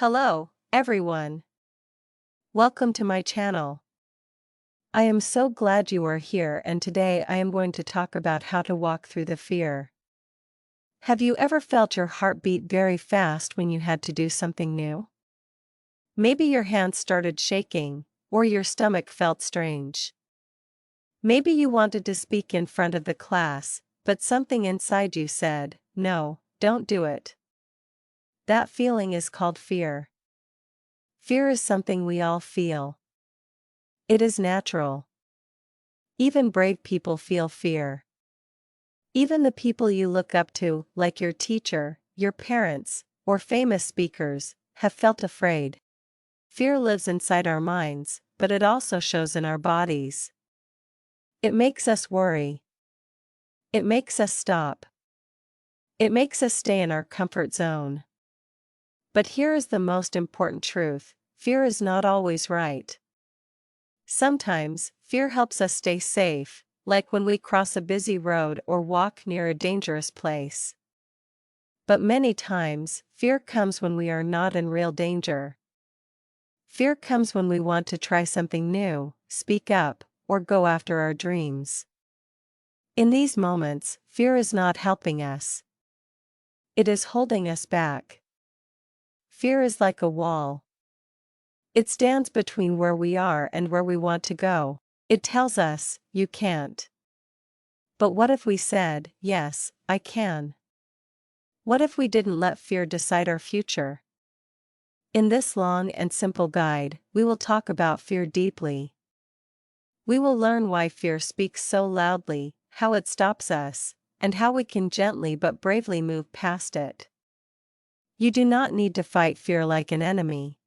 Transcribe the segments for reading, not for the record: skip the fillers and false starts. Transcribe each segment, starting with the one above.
Hello, everyone. Welcome to my channel. I am so glad you are here, and today I am going to talk about how to walk through the fear. Have you ever felt your heart beat very fast when you had to do something new? Maybe your hands started shaking, or your stomach felt strange. Maybe you wanted to speak in front of the class, but something inside you said, "No, don't do it." That feeling is called fear. Fear is something we all feel. It is natural. Even brave people feel fear. Even the people you look up to, like your teacher, your parents, or famous speakers, have felt afraid. Fear lives inside our minds, but it also shows in our bodies. It makes us worry. It makes us stop. It makes us stay in our comfort zone. But here is the most important truth: fear is not always right. Sometimes, fear helps us stay safe, like when we cross a busy road or walk near a dangerous place. But many times, fear comes when we are not in real danger. Fear comes when we want to try something new, speak up, or go after our dreams. In these moments, fear is not helping us. It is holding us back. Fear is like a wall. It stands between where we are and where we want to go. It tells us, "You can't." But what if we said, "Yes, I can"? What if we didn't let fear decide our future? In this long and simple guide, we will talk about fear deeply. We will learn why fear speaks so loudly, how it stops us, and how we can gently but bravely move past it. You do not need to fight fear like an enemy.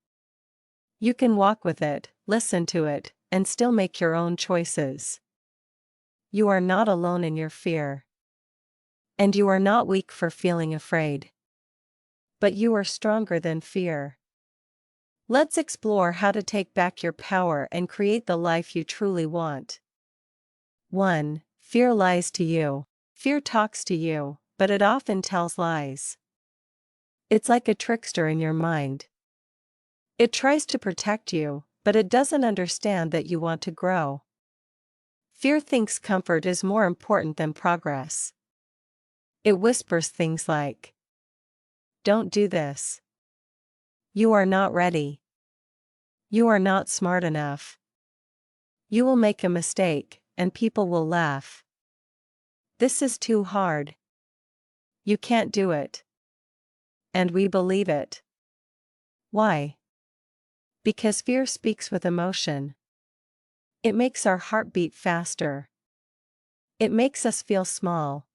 You can walk with it, listen to it, and still make your own choices. You are not alone in your fear. And you are not weak for feeling afraid. But you are stronger than fear. Let's explore how to take back your power and create the life you truly want. 1. Fear lies to you. Fear talks to you, but it often tells lies. It's like a trickster in your mind. It tries to protect you, but it doesn't understand that you want to grow. Fear thinks comfort is more important than progress. It whispers things like, "Don't do this. You are not ready. You are not smart enough. You will make a mistake, and people will laugh. This is too hard. You can't do it." And we believe it. Why? Because fear speaks with emotion. It makes our heart beat faster. It makes us feel small.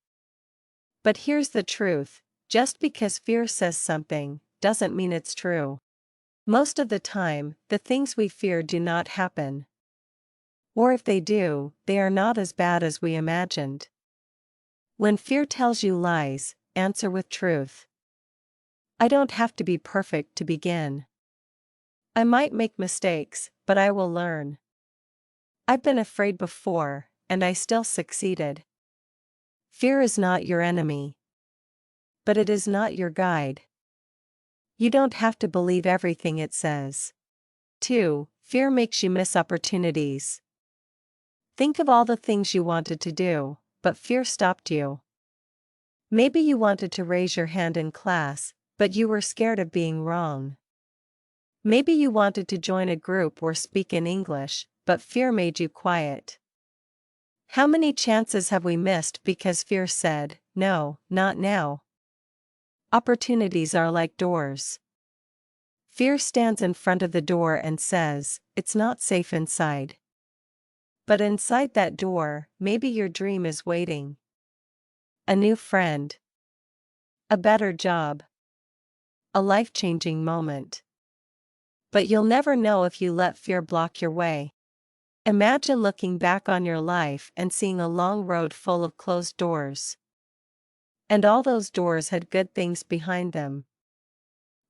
But here's the truth: just because fear says something, doesn't mean it's true. Most of the time, the things we fear do not happen. Or if they do, they are not as bad as we imagined. When fear tells you lies, answer with truth. I don't have to be perfect to begin. I might make mistakes, but I will learn. I've been afraid before, and I still succeeded. Fear is not your enemy. But it is not your guide. You don't have to believe everything it says. 2. Fear makes you miss opportunities. Think of all the things you wanted to do, but fear stopped you. Maybe you wanted to raise your hand in class, but you were scared of being wrong. Maybe you wanted to join a group or speak in English, but fear made you quiet. How many chances have we missed because fear said, "No, not now"? Opportunities are like doors. Fear stands in front of the door and says, "It's not safe inside." But inside that door, maybe your dream is waiting. A new friend. A better job. A life-changing moment. But you'll never know if you let fear block your way. Imagine looking back on your life and seeing a long road full of closed doors. And all those doors had good things behind them.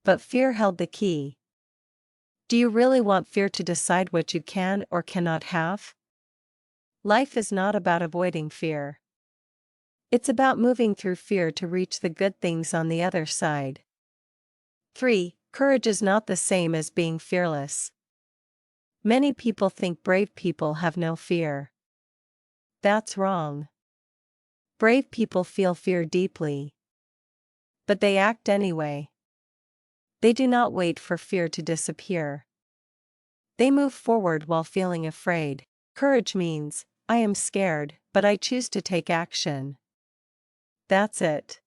But fear held the key. Do you really want fear to decide what you can or cannot have? Life is not about avoiding fear. It's about moving through fear to reach the good things on the other side. 3. Courage is not the same as being fearless. Many people think brave people have no fear. That's wrong. Brave people feel fear deeply. But they act anyway. They do not wait for fear to disappear. They move forward while feeling afraid. Courage means, I am scared, but I choose to take action. That's it.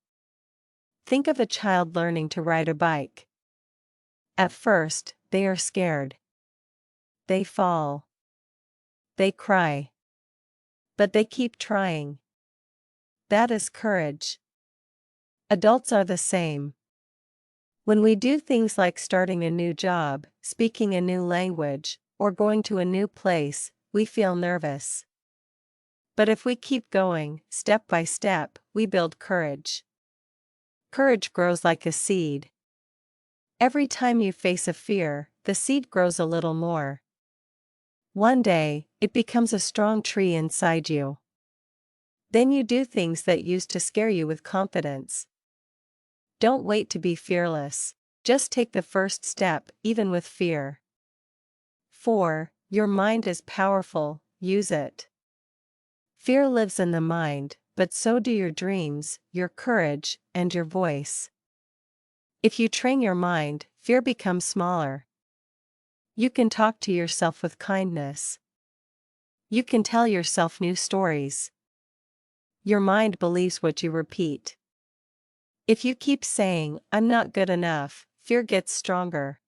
Think of a child learning to ride a bike. At first, they are scared. They fall. They cry. But they keep trying. That is courage. Adults are the same. When we do things like starting a new job, speaking a new language, or going to a new place, we feel nervous. But if we keep going, step by step, we build courage. Courage grows like a seed. Every time you face a fear, the seed grows a little more. One day, it becomes a strong tree inside you. Then you do things that used to scare you with confidence. Don't wait to be fearless. Just take the first step, even with fear. 4. Your mind is powerful, use it. Fear lives in the mind, but so do your dreams, your courage, and your voice. If you train your mind, fear becomes smaller. You can talk to yourself with kindness. You can tell yourself new stories. Your mind believes what you repeat. If you keep saying, I'm not good enough, fear gets stronger.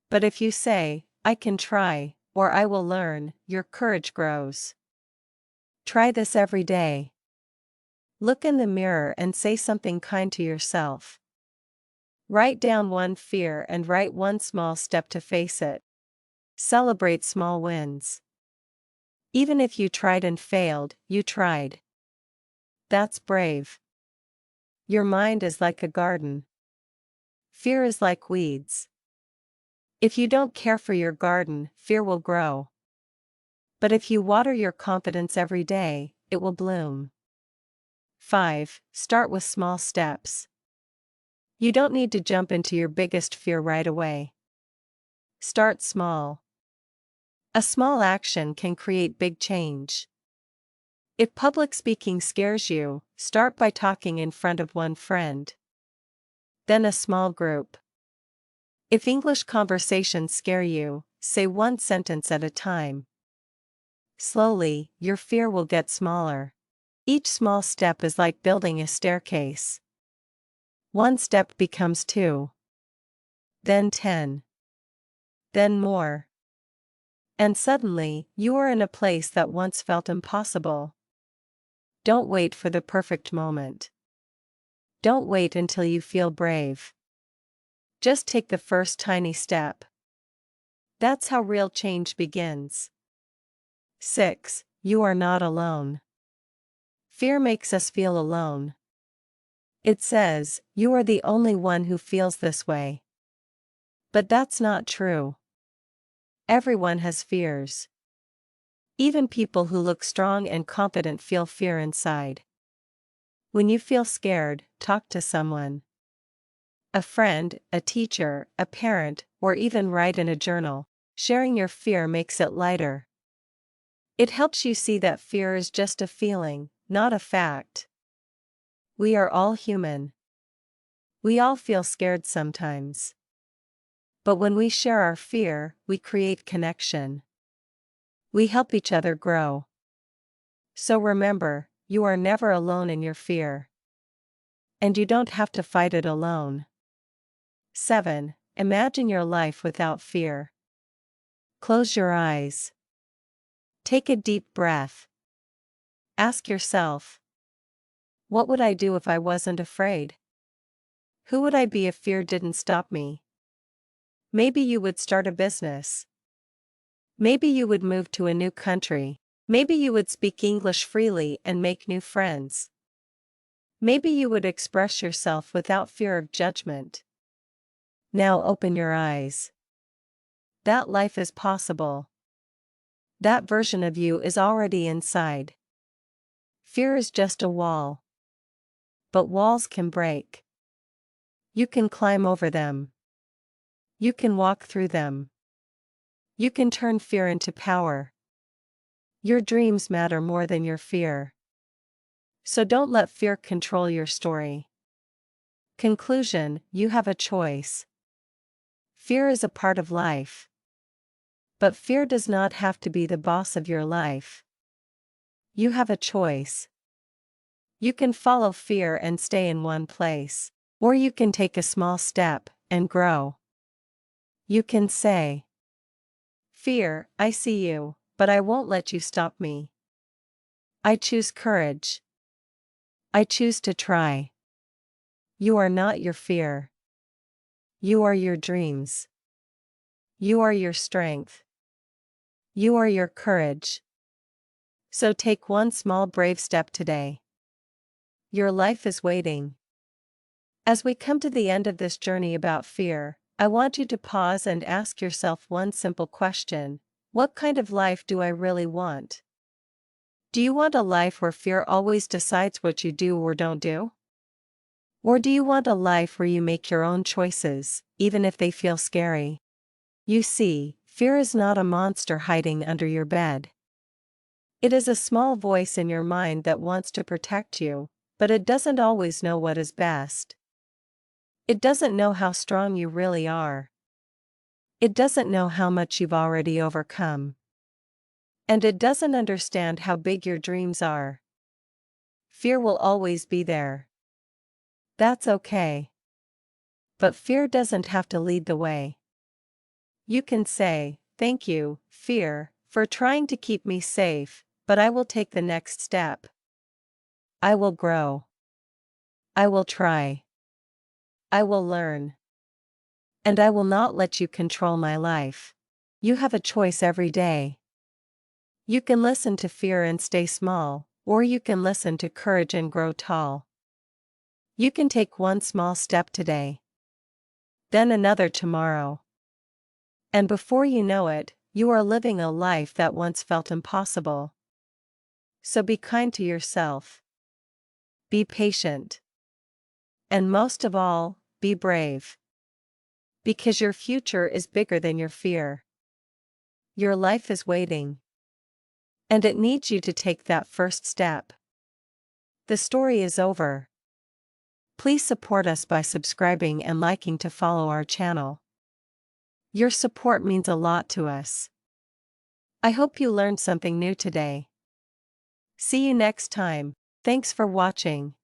But if you say, I can try, or I will learn, your courage grows. Try this every day. Look in the mirror and say something kind to yourself. Write down one fear and write one small step to face it. Celebrate small wins. Even if you tried and failed, you tried. That's brave. Your mind is like a garden. Fear is like weeds. If you don't care for your garden, fear will grow. But if you water your confidence every day, it will bloom. 5. Start with small steps. You don't need to jump into your biggest fear right away. Start small. A small action can create big change. If public speaking scares you, start by talking in front of one friend. Then a small group. If English conversations scare you, say one sentence at a time. Slowly, your fear will get smaller. Each small step is like building a staircase. One step becomes 2. Then 10. Then more. And suddenly, you are in a place that once felt impossible. Don't wait for the perfect moment. Don't wait until you feel brave. Just take the first tiny step. That's how real change begins. 6. You are not alone. Fear makes us feel alone. It says, you are the only one who feels this way. But that's not true. Everyone has fears. Even people who look strong and confident feel fear inside. When you feel scared, talk to someone. A friend, a teacher, a parent, or even write in a journal. Sharing your fear makes it lighter. It helps you see that fear is just a feeling, not a fact. We are all human. We all feel scared sometimes. But when we share our fear, we create connection. We help each other grow. So remember, you are never alone in your fear. And you don't have to fight it alone. 7. Imagine your life without fear. Close your eyes. Take a deep breath. Ask yourself, what would I do if I wasn't afraid? Who would I be if fear didn't stop me? Maybe you would start a business. Maybe you would move to a new country. Maybe you would speak English freely and make new friends. Maybe you would express yourself without fear of judgment. Now open your eyes. That life is possible. That version of you is already inside. Fear is just a wall. But walls can break. You can climb over them. You can walk through them. You can turn fear into power. Your dreams matter more than your fear. So don't let fear control your story. Conclusion: you have a choice. Fear is a part of life. But fear does not have to be the boss of your life. You have a choice. You can follow fear and stay in one place, or you can take a small step and grow. You can say, "Fear, I see you, but I won't let you stop me. I choose courage. I choose to try." You are not your fear. You are your dreams. You are your strength. You are your courage. So take one small brave step today. Your life is waiting. As we come to the end of this journey about fear, I want you to pause and ask yourself one simple question: what kind of life do I really want? Do you want a life where fear always decides what you do or don't do? Or do you want a life where you make your own choices, even if they feel scary? You see, fear is not a monster hiding under your bed. It is a small voice in your mind that wants to protect you, but it doesn't always know what is best. It doesn't know how strong you really are. It doesn't know how much you've already overcome. And it doesn't understand how big your dreams are. Fear will always be there. That's okay. But fear doesn't have to lead the way. You can say, "Thank you, fear, for trying to keep me safe, but I will take the next step. I will grow. I will try. I will learn. And I will not let you control my life." You have a choice every day. You can listen to fear and stay small, or you can listen to courage and grow tall. You can take one small step today, then another tomorrow. And before you know it, you are living a life that once felt impossible. So be kind to yourself. Be patient. And most of all, be brave. Because your future is bigger than your fear. Your life is waiting. And it needs you to take that first step. The story is over. Please support us by subscribing and liking to follow our channel. Your support means a lot to us. I hope you learned something new today. See you next time. Thanks for watching.